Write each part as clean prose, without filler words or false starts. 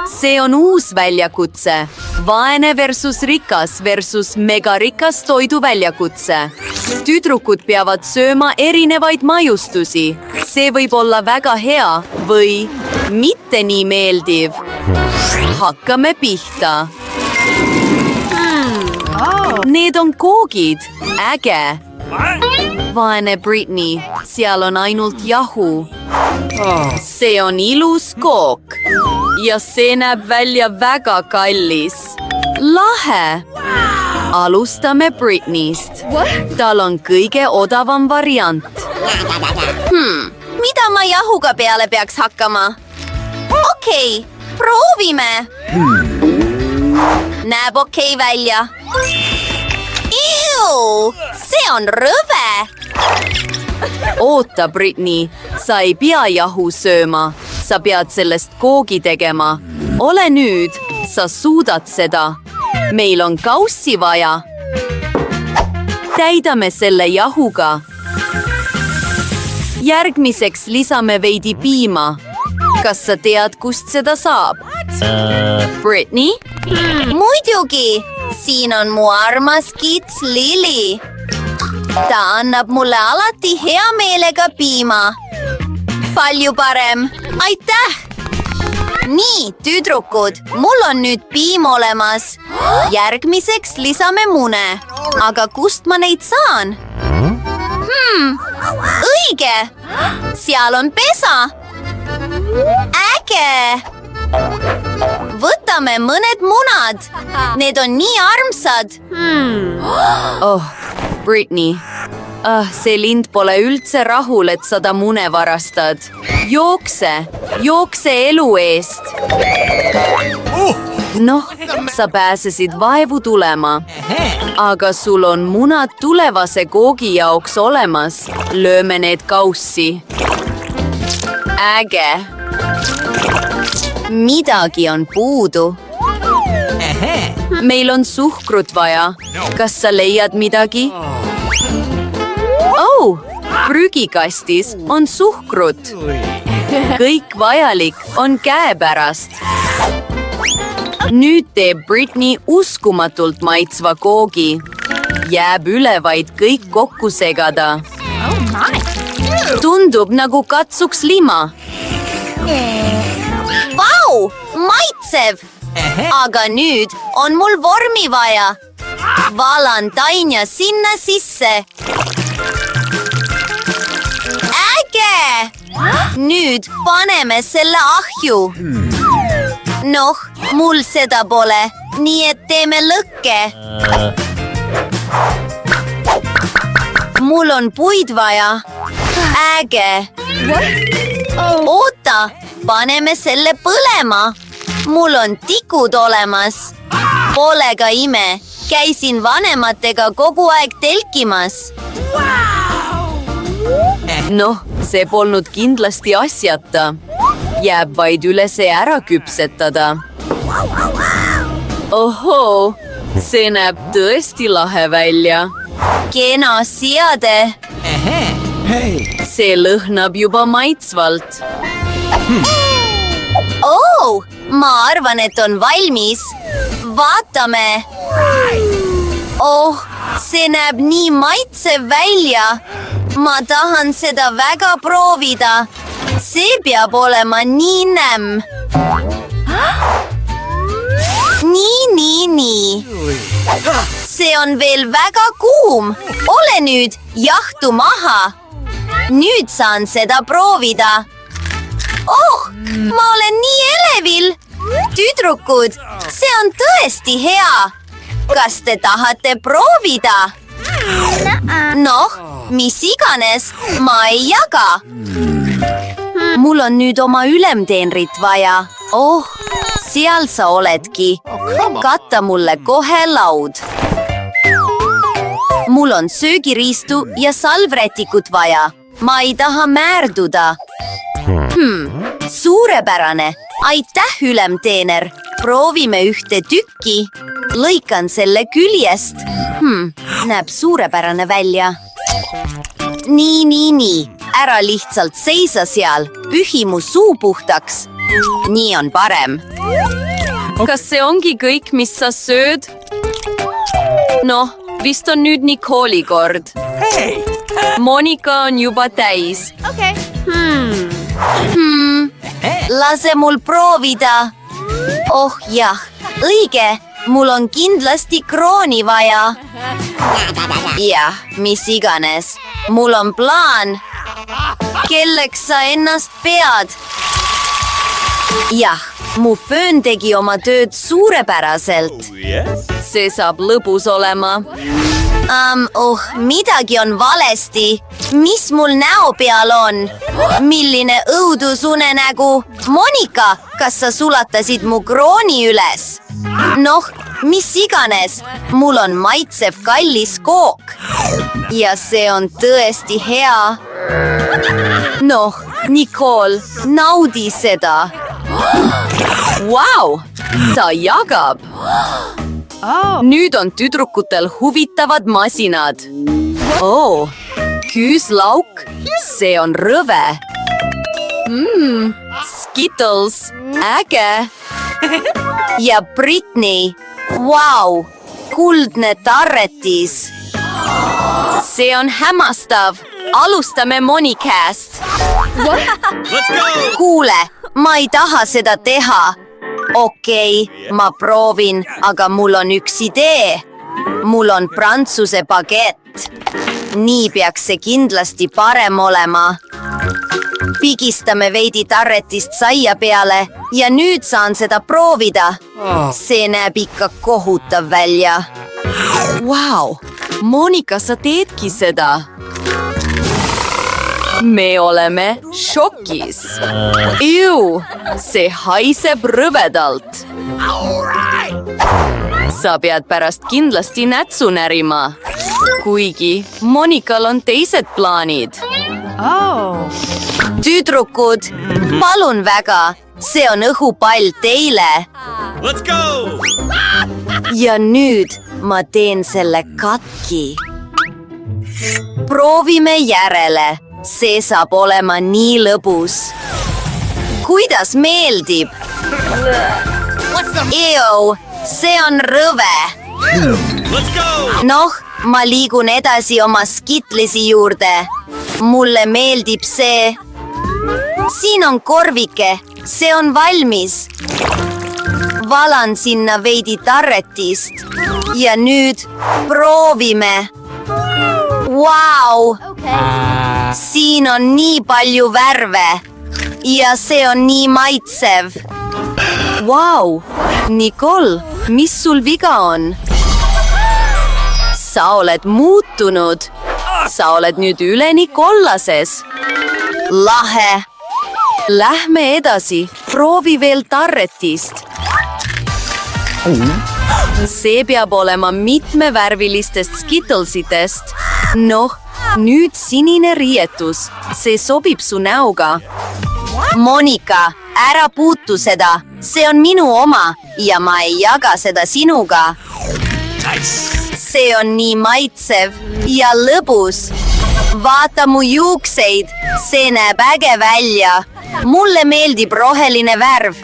see on uus väljakutse. Vaene versus rikas versus megarikas toiduväljakutse. Tüdrukud peavad sööma erinevaid maiustusi. See võib olla väga hea või mitte nii meeldiv. Hakkame pihta. Need on koogid. Äge. Vaene Britney, seal on ainult jahu. See on ilus kook. Ja see näeb välja väga kallis. Lahe. Alustame Britneyst. Tal on kõige odavam variant. Mida ma jahuga peale peaks hakkama? Okei, proovime. Näeb okei välja. See on rõve. Oota, Britney, sa ei pea jahu sööma. Sa pead sellest koogi tegema. Ole nüüd, sa suudad seda. Meil on kaussi vaja. Täidame selle jahuga. Järgmiseks lisame veidi piima. Kas sa tead, kust seda saab? Britney? Muidugi! Siin on mu armas kits Lily. Ta annab mulle alati hea meelega piima. Palju parem. Aitäh! Nii, tüdrukud, mul on nüüd piim olemas. Järgmiseks lisame mune. Aga kust ma neid saan? Õige! Seal on pesa. Äge! Võtame mõned munad. Need on nii armsad. Oh, Britney. See lind pole üldse rahul, et sa ta mune varastad. Jookse elu eest. Noh, sa pääsesid vaevu tulema. Aga sul on munad tulevase koogi jaoks olemas. Lööme need kaussi. Äge. Midagi on puudu. Meil on suhkrut vaja. Kas sa leiad midagi? Prügikastis on suhkrut. Kõik vajalik on käepärast. Nüüd teeb Britney uskumatult maitsva koogi. Jääb üle vaid kõik kokku segada. Tundub nagu katsuks lima. Vau, maitsev! Aga nüüd on mul vormi vaja. Valan tainja sinna sisse. Äge! Nüüd paneme selle ahju. Noh, mul seda pole, nii et teeme lõkke. Mul on puid vaja. Äge! Oota, paneme selle põlema. Mul on tikud olemas. Pole ka ime, käisin vanematega kogu aeg telkimas. Noh, see polnud kindlasti asjata. Jääb vaid üle see ära küpsetada. Ohoo, see näeb tõesti lahe välja. Kena seade. See lõhnab juba maitsvalt. Ma arvan, et on valmis. Vaatame. See näeb nii maitsev välja. Ma tahan seda väga proovida. See peab olema nii nämm. Nii. See on veel väga kuum. Ole nüüd, jahtu maha. Nüüd saan seda proovida. Ma olen nii elevil. Tüdrukud, see on tõesti hea. Kas te tahate proovida? Noh, mis iganes, ma ei jaga. Mul on nüüd oma ülemteenrit vaja. Seal sa oledki. Katta mulle kohe laud. Mul on söögiriistu ja salvrätikut vaja. Ma ei taha määrduda. Suurepärane. Aitäh, ülemteener. Proovime ühte tükki. Lõikan selle küljest. Näeb suurepärane välja. Nii. Ära lihtsalt seisa seal. Pühi mu suu puhtaks. Nii on parem. kas see ongi kõik, mis sa sööd? Noh, vist on nüüd Nicole'i kord. Monika on juba täis. Lase mul proovida. Oh jah, õige, mul on kindlasti krooni vaja. Jah, mis iganes. Mul on plaan. Kelleks sa ennast pead? Jah, mu föön tegi oma tööd suurepäraselt. See saab lõbus olema. Midagi on valesti. Mis mul näo peal on? Milline õudusunenägu? Monika, kas sa sulatasid mu krooni üles? Noh, mis iganes. Mul on maitsev kallis kook. Ja see on tõesti hea. Noh, Nicole, naudi seda. Vau, ta jagab. Nüüd on tüdrukutel huvitavad masinad. Küüslauk, see on rõve. Skittles, äge. Ja Britney, vau, kuldne tarretis. See on hämmastav. Alustame Monikast. Kuule, ma ei taha seda teha. Okei, ma proovin, aga mul on üks idee. Mul on prantsuse bagett. Nii peaks see kindlasti parem olema. Pigistame veidi tarretist saia peale ja nüüd saan seda proovida. See näeb ikka kohutav välja. Vau, Monika, sa teedki seda. Me oleme šokis. See haiseb rõvedalt. Sa pead pärast kindlasti nätsu närima. Kuigi Monikal on teised plaanid. Tüdrukud, palun väga, see on õhupall teile. Ja nüüd ma teen selle katki. Proovime järele. See saab olema nii lõbus. Kuidas meeldib? See on rõve. Noh, ma liigun edasi oma skitlisi juurde. Mulle meeldib see. Siin on korvike, see on valmis. Valan sinna veidi tarretist. Ja nüüd proovime. Vau! Siin on nii palju värve. Ja see on nii maitsev. Vau! Nicole, mis sul viga on? Sa oled muutunud. Sa oled nüüd üleni kollases. Lahe! Lähme edasi. Proovi veel tarretist. See peab olema mitmevärvilistest skittlesitest. Noh, nüüd sinine riietus. See sobib su näoga. Monika, ära puutu seda. See on minu oma ja ma ei jaga seda sinuga. See on nii maitsev ja lõbus. Vaata mu juukseid. See näeb äge välja. Mulle meeldib roheline värv.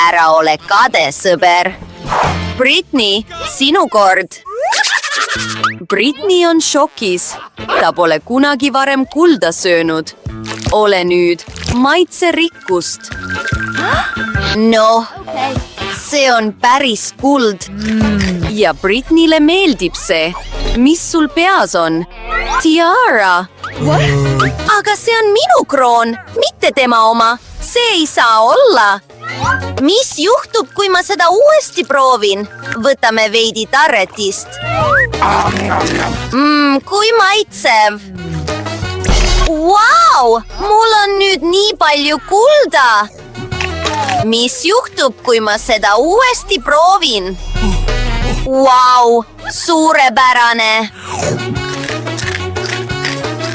Ära ole kade, sõber. Britney, sinu kord. Britney on šokis. Ta pole kunagi varem kulda söönud. Ole nüüd, maitse rikkust. Noh, see on päris kuld. Ja Britneyle meeldib see. Mis sul peas on? Tiara. Aga see on minu kroon, mitte tema oma. See ei saa olla. Mis juhtub, kui ma seda uuesti proovin? Võtame veidi tarretist. Kui maitsev. Vau! Mul on nüüd nii palju kulda. Mis juhtub, kui ma seda uuesti proovin? Vau! Suurepärane!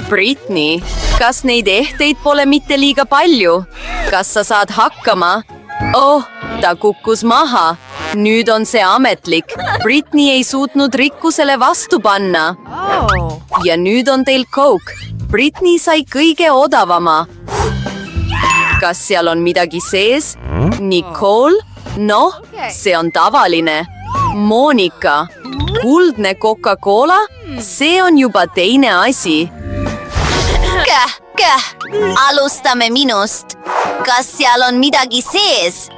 Britney, kas neid ehteid pole mitte liiga palju? Kas sa saad hakkama? Oh, ta kukkus maha. Nüüd on see ametlik. Britney ei suutnud rikkusele vastu panna. Ja nüüd on teil Coke. Britney sai kõige odavama. Kas seal on midagi sees? Nicole, noh, see on tavaline. Monika, kuldne Coca-Cola, see on juba teine asi. Alustame minust. Kas seal on midagi sees?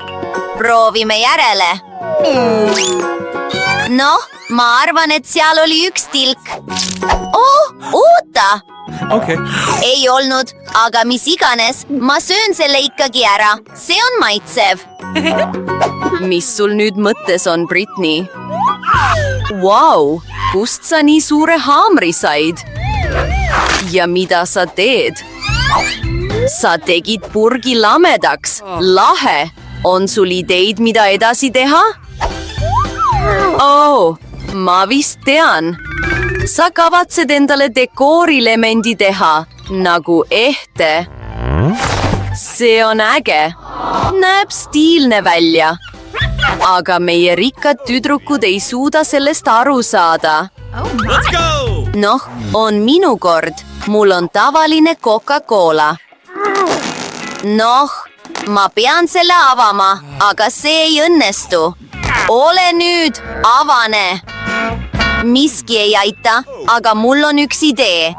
Proovime järele. Noh, ma arvan, et seal oli üks tilk. Oh, oota! Okay. Ei olnud, aga mis iganes, ma söön selle ikkagi ära. See on maitsev. Mis sul nüüd mõttes on, Britney? Vau, kust sa nii suure haamri said? Ja mida sa teed? Sa tegid purgi lamedaks. Lahe. On sul ideid, mida edasi teha? Oh, ma vist tean. Sa kavatsed endale dekoorilemendi teha, nagu ehte. See on äge. Näeb stiilne välja. Aga meie rikkad tüdrukud ei suuda sellest aru saada. Noh, on minu kord. Mul on tavaline Coca-Cola. Noh, ma pean selle avama, aga see ei õnnestu. Ole nüüd, avane. Miski ei aita, aga mul on üks idee.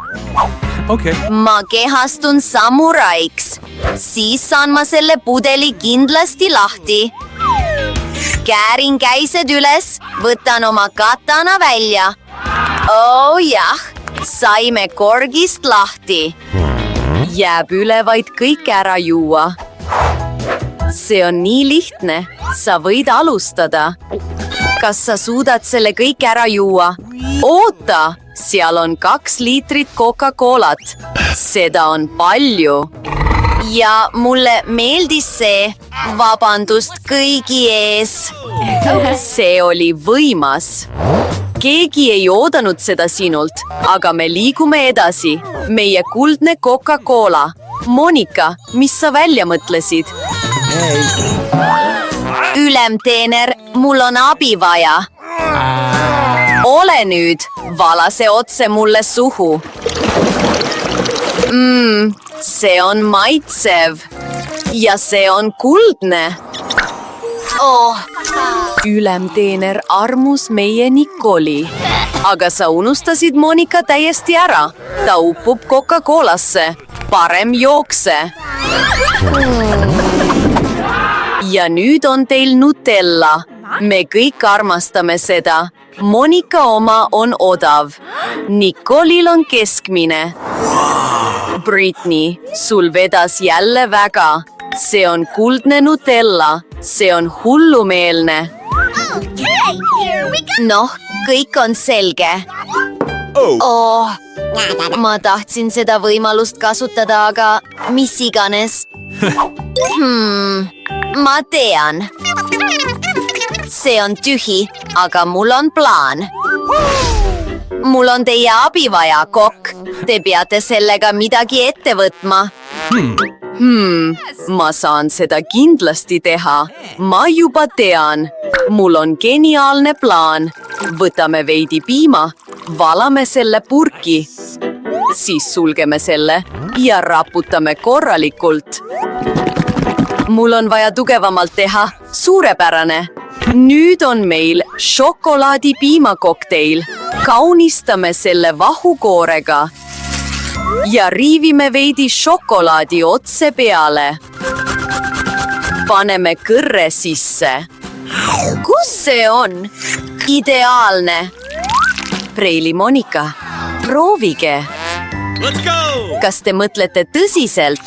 Okay. Ma kehastun samuraiks. Siis saan ma selle pudeli kindlasti lahti. Käärin käised üles, võtan oma katana välja. Oh jah, saime korgist lahti. Jääb üle vaid kõik ära juua. See on nii lihtne, sa võid alustada. Kas sa suudad selle kõik ära juua? Oota, seal on 2 liitrit Coca-Colat. Seda on palju. Ja mulle meeldis see. Vabandust kõigi ees. See oli võimas. Keegi ei oodanud seda sinult, aga me liigume edasi. Meie kuldne Coca-Cola. Monika, mis sa välja mõtlesid? Ülemteener, mul on abi vaja. Ole nüüd, vala see otse mulle suhu. See on maitsev. Ja see on kuldne. Oh. Ülemteener armus meie Nicoli. Aga sa unustasid Monika täiesti ära. Ta upub Coca-Colasse. Parem jookse. Ja nüüd on teil Nutella. Me kõik armastame seda. Monika oma on odav. Nicolil on keskmine. Britney, sul vedas jälle väga. See on kuldne Nutella. See on hullumeelne. Noh, kõik on selge. Oh, ma tahtsin seda võimalust kasutada, aga mis iganes. Ma tean. See on tühi, aga mul on plaan. Mul on teie abi vaja, kokk. Te peate sellega midagi ette võtma. Ma saan seda kindlasti teha. Ma juba tean. Mul on geniaalne plaan. Võtame veidi piima, valame selle purki. Siis sulgeme selle ja raputame korralikult. Mul on vaja tugevamalt teha. Suurepärane. Nüüd on meil šokolaadi-piimakokteil. Kaunistame selle vahukoorega. Ja riivime veidi šokolaadi otse peale. Paneme kõrre sisse. Kus see on? Ideaalne. Preili Monika, proovige. Kas te mõtlete tõsiselt?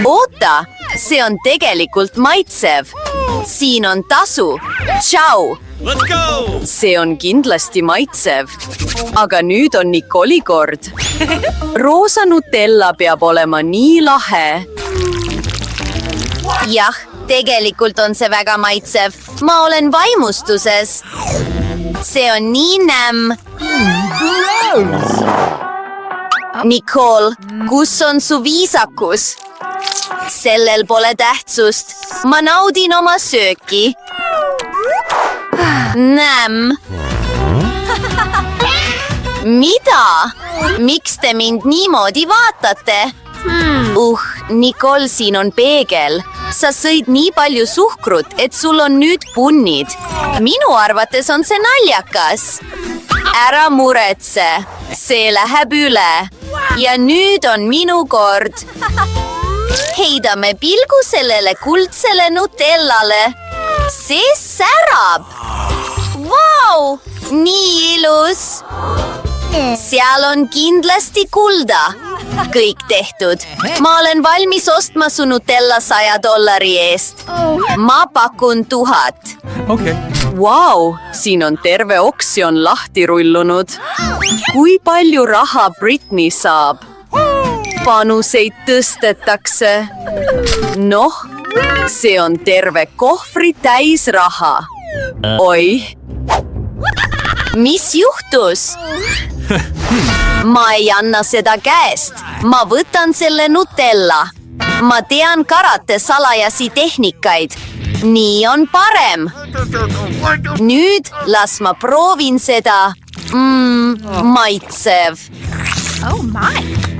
Oota, see on tegelikult maitsev. Siin on tasu. Tšau! See on kindlasti maitsev. Aga nüüd on Nicoli kord. Roosa Nutella peab olema nii lahe. Jah, tegelikult on see väga maitsev. Ma olen vaimustuses. See on nii nämm. Nicole, kus on su viisakus? Sellel pole tähtsust. Ma naudin oma sööki. Nämm. Mida? Miks te mind niimoodi vaatate? Nicole, siin on peegel. Sa sõid nii palju suhkrut, et sul on nüüd punnid. Minu arvates on see naljakas. Ära muretse, see läheb üle. Ja nüüd on minu kord. Heidame pilgu sellele kuldsele Nutellale. See särab. Vau, nii ilus. Seal on kindlasti kulda. Kõik tehtud. Ma olen valmis ostma su Nutella $100 eest. Ma pakun 1000. Okay. Vau, siin on terve oksjon lahti rullunud. Kui palju raha Britney saab? Panuseid tõstetakse. Noh, see on terve kohvri täis raha. Oi. Mis juhtus? Ma ei anna seda käest. Ma võtan selle Nutella. Ma tean karate salajasi tehnikaid. Nii on parem. Nüüd las ma proovin seda. Maitsev. Oh my.